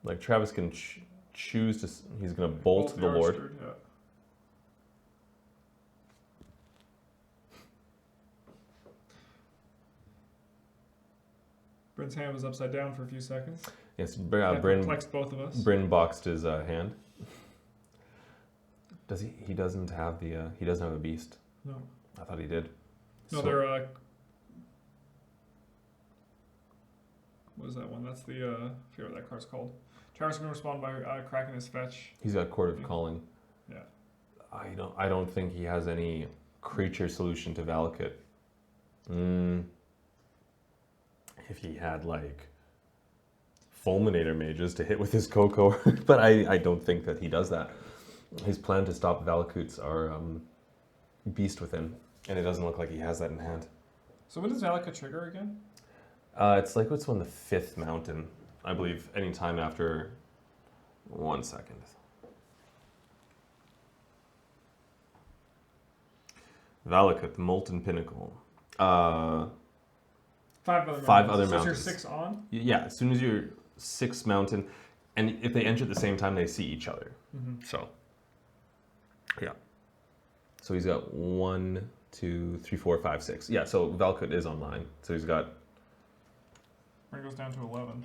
Like Travis can choose to, he's going to bolt the Lord. Archdruid, yeah. Bryn's hand was upside down for a few seconds. Yes, That Bryn perplexed both of us. boxed his hand. Does he? He doesn't have the. He doesn't have a beast. No. I thought he did. No, So- they're what is that one? That's the I forget what that card's called. Travis can respond by cracking his fetch. He's got Court of Calling. Yeah. I don't think he has any creature solution to Valakut. If he had like Fulminator mages to hit with his Coco, but I don't think that he does that. His plan to stop Valakuts are Beast Within, and it doesn't look like he has that in hand. So when does Valakut trigger again? It's like what's on the 5th mountain, I believe, anytime after 1 second. Valakut, the Molten Pinnacle. 5 other Five mountains. other So mountains. is your 6 on? Yeah, as soon as you're 6th mountain, and if they enter at the same time, they see each other. Mm-hmm. So, yeah. So he's got 1, 2, 3, 4, 5, 6. Yeah, so Valakut is online. So he's got. Bryn goes down to 11.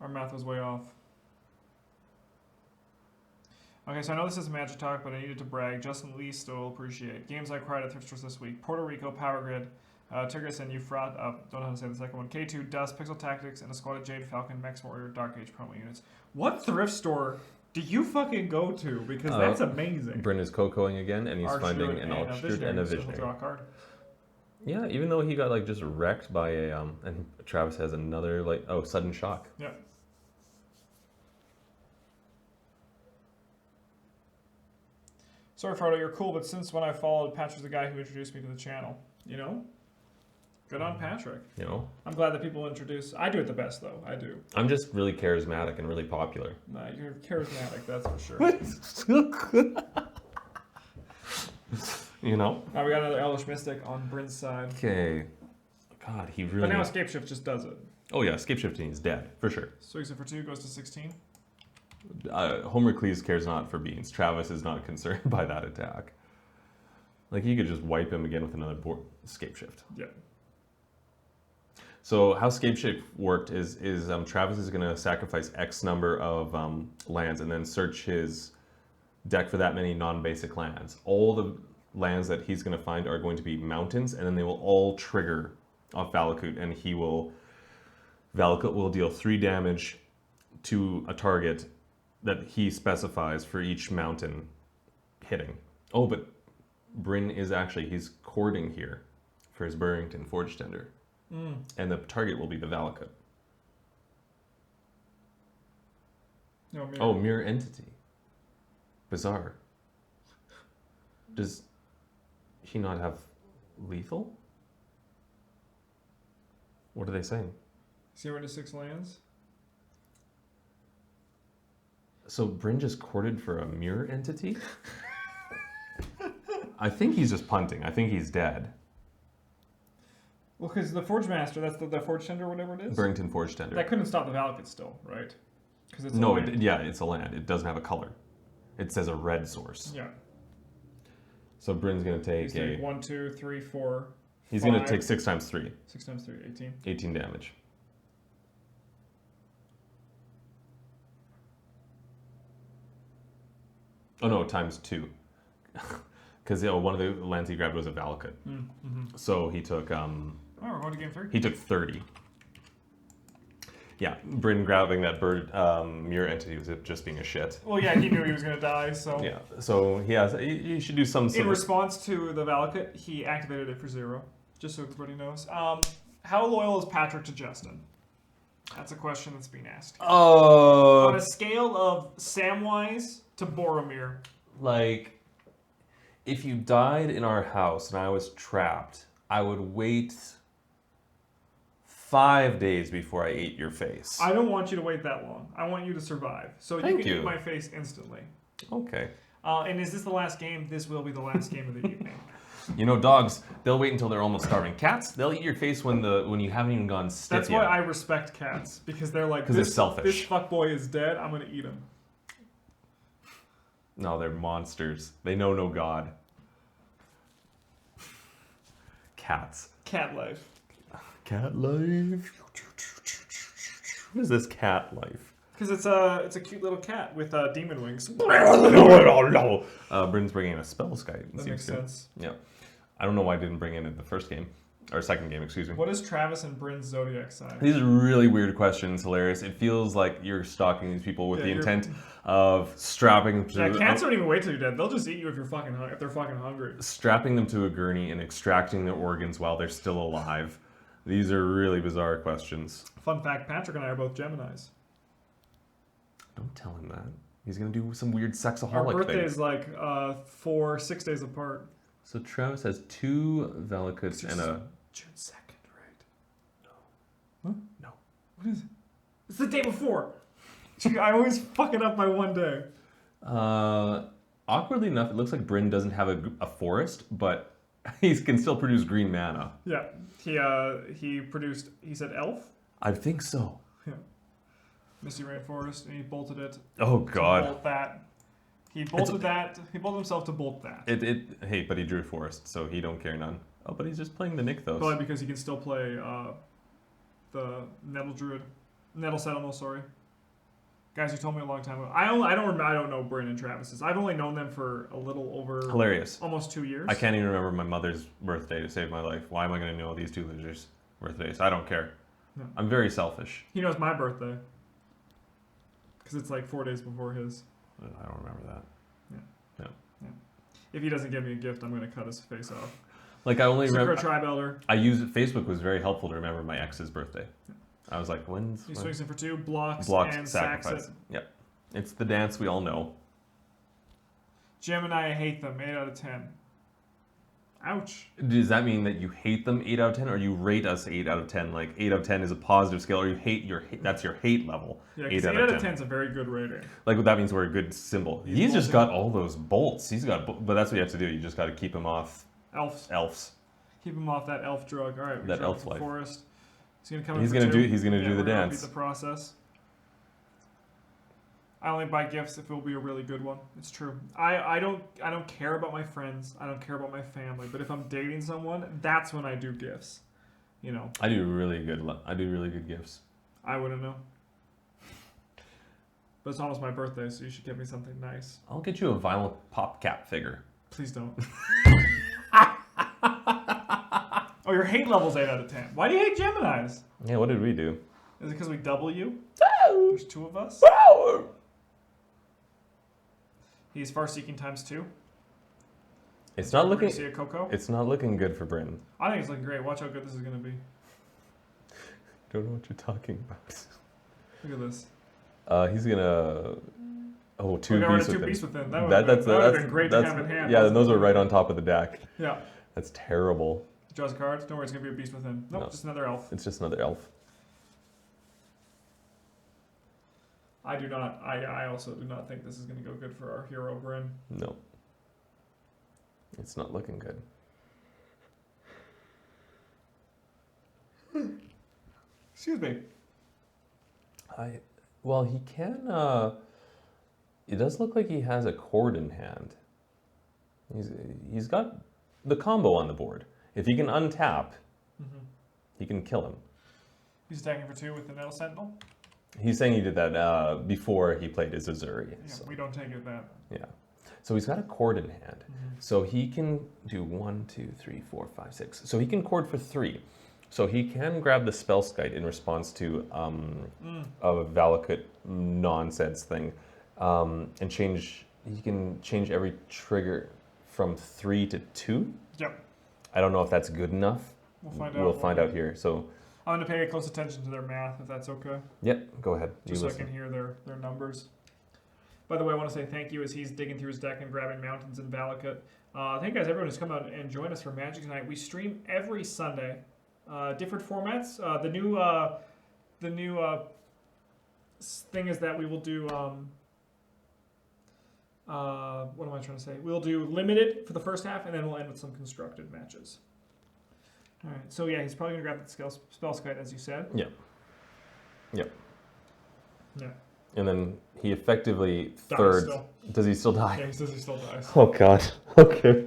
Our math was way off. Okay, so I know this is Magic Talk, but I needed to brag. Justin Lee still appreciate. Games I cried at thrift stores this week. Puerto Rico, Power Grid, Tigris and Euphrat, don't know how to say the second one. K2, Dust, Pixel Tactics, and a squad of Jade Falcon, Max Warrior, Dark Age promo units. What thrift store do you fucking go to? Because that's amazing. Bryn is Cocoing again, and he's finding an and Archdruid and a so he'll Visionary. draw a card. Yeah, even though he got like just wrecked by a and Travis has another like sudden shock. Yeah. Sorry, Frodo, you're cool, but since when I followed, Patrick's the guy who introduced me to the channel. You know? Good on Patrick. You know, I'm glad that people introduce. I do it the best, though. I do. I'm just really charismatic and really popular. Nah, you're charismatic, that's for sure. You know. Now we got another Elvish Mystic on Bryn's side. Okay. God, he But really. now Escape Shift just does it. Oh yeah, Escape Shifting is dead for sure. Swings it for 2, goes to 16. Homer Cleese cares not for beans. Travis is not concerned by that attack. Like he could just wipe him again with another Escape Shift. Yeah. So how Escape Shift worked is Travis is going to sacrifice X number of lands and then search his deck for that many non-basic lands. All the lands that he's going to find are going to be mountains, and then they will all trigger off Valakut, and Valakut will deal 3 damage to a target that he specifies for each mountain hitting. Oh, but Bryn is he's courting here for his Burrington Forge Tender. And the target will be the Valakut. No, mirror. Oh, Mirror Entity. Bizarre. Does he not have lethal? What are they saying? 0 to 6 lands. So Bryn just courted for a Mirror Entity? I think he's just punting. I think he's dead. Well, because the Forge Master, that's the Forge Tender or whatever it is. Burrington Forge Tender. That couldn't stop the Valakut still, right? Because it's a No, land. it's a land. It doesn't have a color. It says a red source. Yeah. So Bryn's going to take He's 1, 2, 3, 4. He's going to 5. take 6 times 3. 6 times 3, 18. 18 damage. Oh no, times 2. Because one of the lands he grabbed was a Valakut. So he took Oh, we're going to game 3. he took 30. Yeah, Bryn grabbing that bird Mirror Entity was just being a shit. Well, yeah, he knew he was going to die, so. Yeah, so he should do some sort In of... response to the Valakut, he activated it for 0, just so everybody knows. How loyal is Patrick to Justin? That's a question that's being asked. Oh, On a scale of Samwise to Boromir. like, if you died in our house and I was trapped, I would wait 5 days before I ate your face. I don't want you to wait that long. I want you to survive. So Thank you can you. eat my face instantly. Okay. And is this the last game? This will be the last game of the evening. You know, dogs, they'll wait until they're almost starving. Cats, they'll eat your face when you haven't even gone stiff That's yet. why I respect cats. Because they're like, 'Cause they're this selfish. fuckboy is dead, I'm going to eat him. No, they're monsters. They know no God. Cats. Cat life. Cat life. What is this cat life? Because it's a cute little cat with demon wings. Bryn's bringing in a spellskite. That makes sense. Yeah. I don't know why I didn't bring in it the first game. Or second game, excuse me. What is Travis and Bryn's zodiac sign? These are really weird questions, hilarious. It feels like you're stalking these people with the intent of strapping them to Yeah, cats don't even wait till you're dead. They'll just eat you if they're fucking hungry. strapping them to a gurney and extracting their organs while they're still alive. These are really bizarre questions. Fun fact, Patrick and I are both Geminis. Don't tell him that. He's gonna do some weird Our sexaholic birthday thing. is like 6 days apart. So Travis has 2 Valakuts and a... June 2nd, right? No. What is it? It's the day before. I always fuck it up by one day. Awkwardly enough, it looks like Bryn doesn't have a forest, but he can still produce green mana. Yeah, he produced. He said elf. I think so. Yeah. Misty Rainforest, and he bolted it. Oh To God. bolt that. He bolted that. He bolted himself to bolt that. Hey, but he drew forest, so he don't care none. Oh, but he's just playing the Nykthos. Probably because he can still play the Nettle Druid, Nettle Sentinel. Sorry, guys, you told me a long time ago. I don't know Bryn and Travis's. I've only known them for a little over Hilarious. almost 2 years. I can't even remember my mother's birthday to save my life. Why am I going to know these 2 losers' birthdays? I don't care. No. I'm very selfish. He knows my birthday because it's like 4 days before his. I don't remember that. If he doesn't give me a gift, I'm gonna cut his face off. Like I only Secret remember. Tribe Elder. I use Facebook was very helpful to remember my ex's birthday. I was like, when's He swings in for 2 blocks, blocks and sacks sacrifice? it. Yep, it's the dance we all know. Gemini, I hate them. 8 out of 10. Ouch. Does that mean that you hate them 8 out of 10, or you rate us 8 out of 10? Like 8 out of 10 is a positive scale, or you hate that's your hate level. Yeah, 8 out of 10 is a very good rating. Like that means we're a good symbol. He's just got all those bolts. He's got, but that's what you have to do. You just got to keep him off Elves. Keep him off that elf drug. All right, That elf life. Forest. He's gonna come in He's for gonna 2. He's gonna do the we're gonna dance. Repeat the process. I only buy gifts if it will be a really good one. It's true. I don't care about my friends. I don't care about my family. But if I'm dating someone, that's when I do gifts. You know. I do really good gifts. I wouldn't know. But it's almost my birthday, so you should get me something nice. I'll get you a vinyl pop cap figure. Please don't. Oh, your hate level's 8 out of 10. Why do you hate Geminis? Yeah, what did we do? Is it because we double you? There's 2 of us. He's far-seeking times 2. It's not looking. See a Coco? It's not looking good for Bryn. I think it's looking great. Watch how good this is gonna be. Don't know what you're talking about. Look at this. He's gonna. Oh, 2 We got rid beasts of 2 within. beasts within. That That's would have been great to have in hand. Yeah, and those are right on top of the deck. Yeah. That's terrible. Draws a card. Don't worry, it's gonna be a beast within. Nope, No. just another elf. It's just another elf. I also do not think this is gonna go good for our hero Bryn. No. It's not looking good. Excuse me. Well, he can. It does look like he has a cord in hand. He's got the combo on the board. If he can untap, he can kill him. He's attacking for 2 with the Nettle Sentinel. He's saying he did that before he played his Azuri. Yeah, So, we don't take it that. yeah. So he's got a cord in hand. So he can do 1, 2, 3, 4, 5, 6. So he can cord for 3. So he can grab the Spellskite in response to a Valakut nonsense thing, and change. He can change every trigger from 3 to 2. Yep. I don't know if that's good enough. We'll find out. We'll find out here. So I'm going to pay close attention to their math, if that's okay. Yep, go ahead. Just so I can hear their numbers. By the way, I want to say thank you as he's digging through his deck and grabbing mountains in Valakut. Thank you guys, everyone who's come out and joined us for Magic tonight. We stream every Sunday, different formats. The new thing is that we will do. What am I trying to say? We'll do limited for the first half, and then we'll end with some constructed matches. All right. So yeah, he's probably gonna grab the spell kite, as you said. Yeah. Yep. Yeah. And then he effectively Dies thirds. still. Does he still die? Yeah, he says he still dies. Oh god. Okay.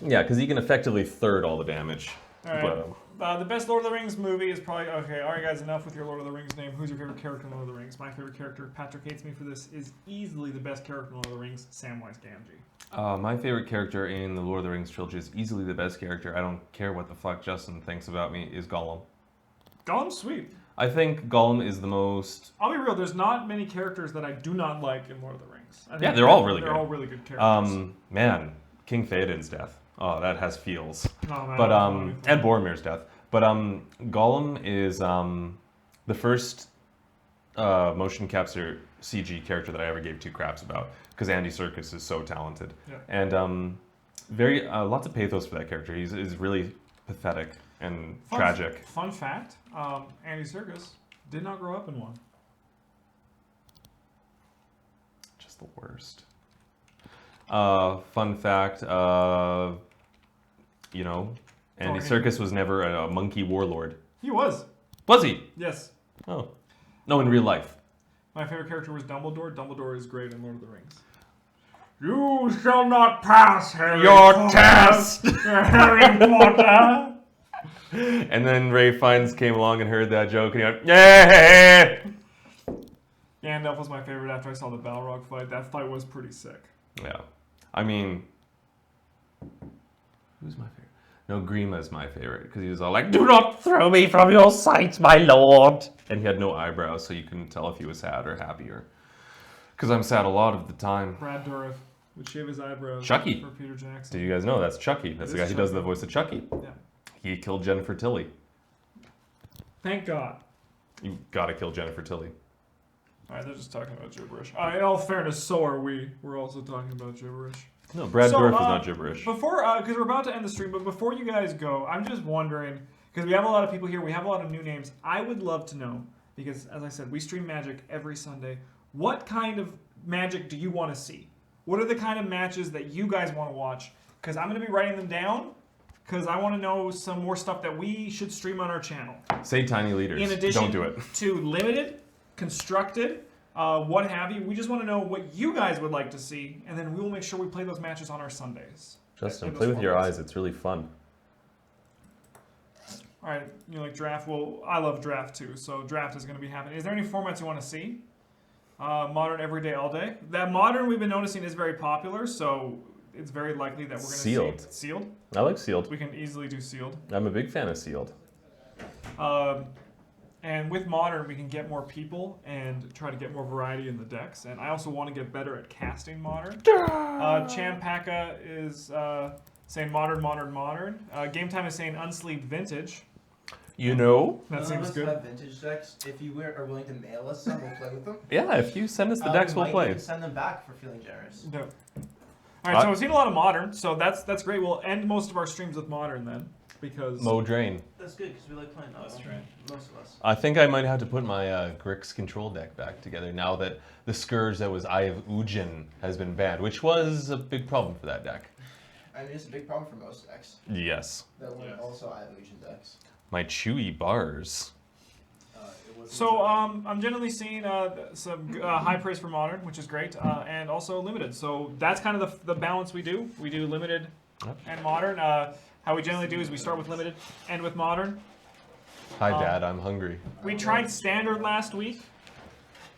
Yeah, because he can effectively third all the damage. All right. The best Lord of the Rings movie is probably okay. All right, guys, enough with your Lord of the Rings name. Who's your favorite character in Lord of the Rings? My favorite character, Patrick hates me for this, is easily the best character in Lord of the Rings, Samwise Gamgee. My favorite character in the Lord of the Rings trilogy is easily the best character. I don't care what the fuck Justin thinks about me. Is Gollum. Gollum's sweet. I think Gollum is the most. I'll be real. There's not many characters that I do not like in Lord of the Rings. I think Yeah, they're all really they're good. all really good characters. Man, King Theoden's death. Oh, that has feels. Oh, man, But I don't know anything. and Boromir's death. But Gollum is the first motion capture CG character that I ever gave two craps about because Andy Serkis is so talented. Yeah. And very lots of pathos for that character. He's really pathetic and tragic. Fun fact: Andy Serkis did not grow up in one. Just the worst. Fun fact: Andy Serkis was never a monkey warlord. He was. Was he? Yes. Oh, no, in real life. My favorite character was Dumbledore. Dumbledore is great in Lord of the Rings. You shall not pass, Harry Your Potter. test! Harry Potter! And then Ray Fiennes came along and heard that joke, and he went, yeah! Gandalf was my favorite after I saw the Balrog fight. That fight was pretty sick. Yeah. I mean, who's my favorite? No, Grima's my favorite, because he was all like, do not throw me from your sight, my lord! And he had no eyebrows, so you couldn't tell if he was sad or happier. Because I'm sad a lot of the time. Brad Dourif would shave his eyebrows Chucky. for Peter Jackson. Do you guys know that's Chucky? That's the guy who does the voice of Chucky. Yeah. He killed Jennifer Tilly. Thank God. You gotta kill Jennifer Tilly. Alright, they're just talking about gibberish. In all fairness, so are we. We're also talking about gibberish. No, Brad So, Dourif is not gibberish. Before, because we're about to end the stream, but before you guys go, I'm just wondering, because we have a lot of people here, we have a lot of new names. I would love to know, because as I said, we stream Magic every Sunday. What kind of Magic do you want to see? What are the kind of matches that you guys want to watch? Because I'm going to be writing them down, because I want to know some more stuff that we should stream on our channel. Say tiny leaders. In addition Don't do it. to limited, constructed, what have you. We just want to know what you guys would like to see, and then we will make sure we play those matches on our Sundays. Justin, In those play with your formats. eyes. It's really fun. All right, you like draft? Well, I love draft too, so draft is going to be happening. Is there any formats you want to see? Modern, everyday, all day. That modern we've been noticing is very popular, so it's very likely that we're going to Sealed. see sealed. I like sealed. We can easily do sealed. I'm a big fan of sealed. And with modern, we can get more people and try to get more variety in the decks. And I also want to get better at casting modern. Champaka is saying modern, modern, modern. Game Time is saying unsleeved vintage. You know? That None seems of us good. have vintage decks. If you are willing to mail us some, we'll play with them. Yeah, if you send us the decks, We we'll might play. even send them back for feeling generous. No. All right, so we've seen a lot of modern, so that's great. We'll end most of our streams with modern then, because Mo Drain. That's good because we like playing that. That's right. Most of us. I think I might have to put my Grix control deck back together now that the Scourge that was Eye of Ujin has been banned, which was a big problem for that deck. I mean, it's a big problem for most decks. Yes. That one also I have illusion decks. My Chewy bars. so I'm generally seeing some high praise for modern, which is great, and also limited. So that's kind of the balance we do. We do limited and modern. How we generally do is we start with limited, end with modern. Hi, Dad. I'm hungry. We tried standard last week,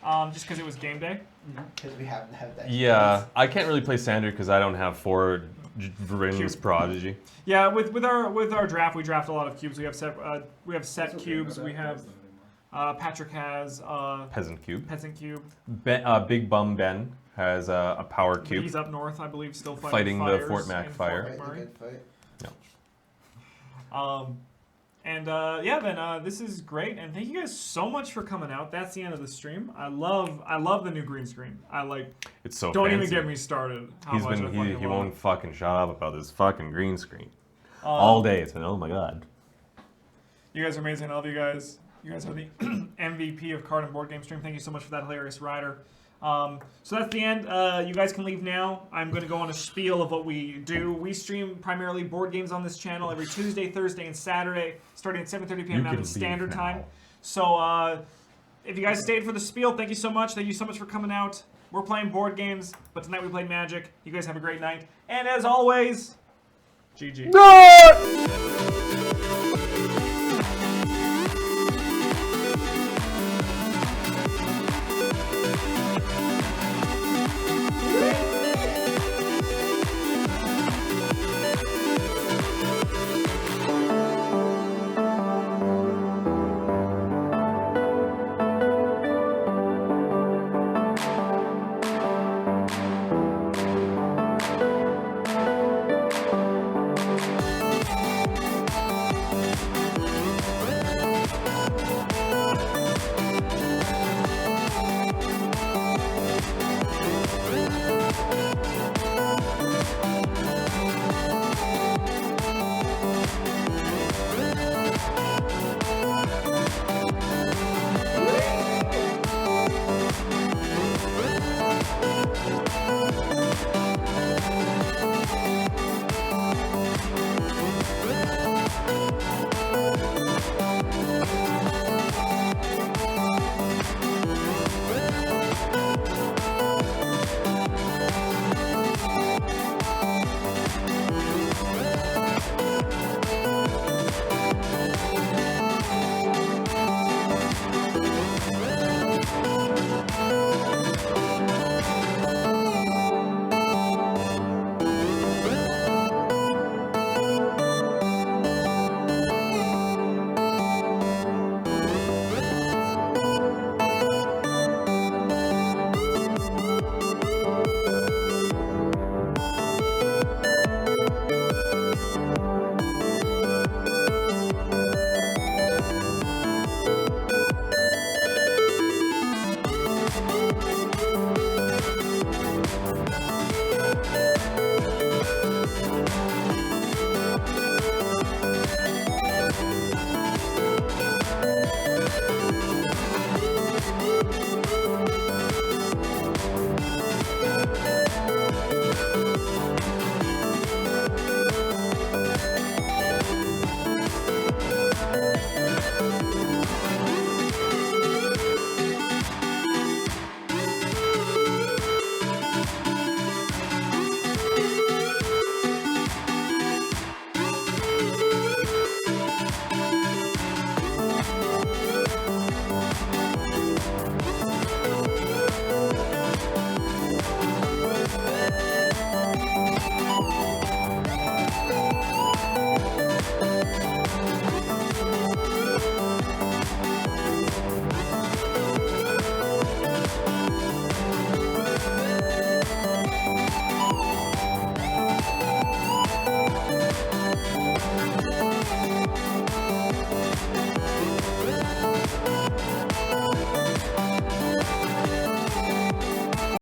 just because it was game day. Because we haven't had that. Yeah, I can't really play standard because I don't have 4 Vryn's Cube. Prodigy. Yeah, with our draft, we draft a lot of cubes. We have set cubes. We have Patrick has Peasant Cube. peasant cube. Big Bum Ben has a Power Cube. He's up north, I believe, still Fighting the fires Fort Mac in fire. Fort Fight the McMurray. good fight. And yeah, then this is great, and thank you guys so much for coming out. That's the end of the stream. I love the new green screen. It's so Don't fancy. even get me started. How He's much been I fucking he love won't it. fucking shut up about this fucking green screen all day. It's been oh my god. You guys are amazing. I love you guys. You guys are the MVP of card and board game stream. Thank you so much for that hilarious rider. So that's the end. You guys can leave now. I'm going to go on a spiel of what we do. We stream primarily board games on this channel every Tuesday, Thursday, and Saturday, starting at 7:30 p.m. Mountain Standard Time. So if you guys stayed for the spiel, thank you so much. Thank you so much for coming out. We're playing board games, but tonight we played Magic. You guys have a great night. And as always, GG. No!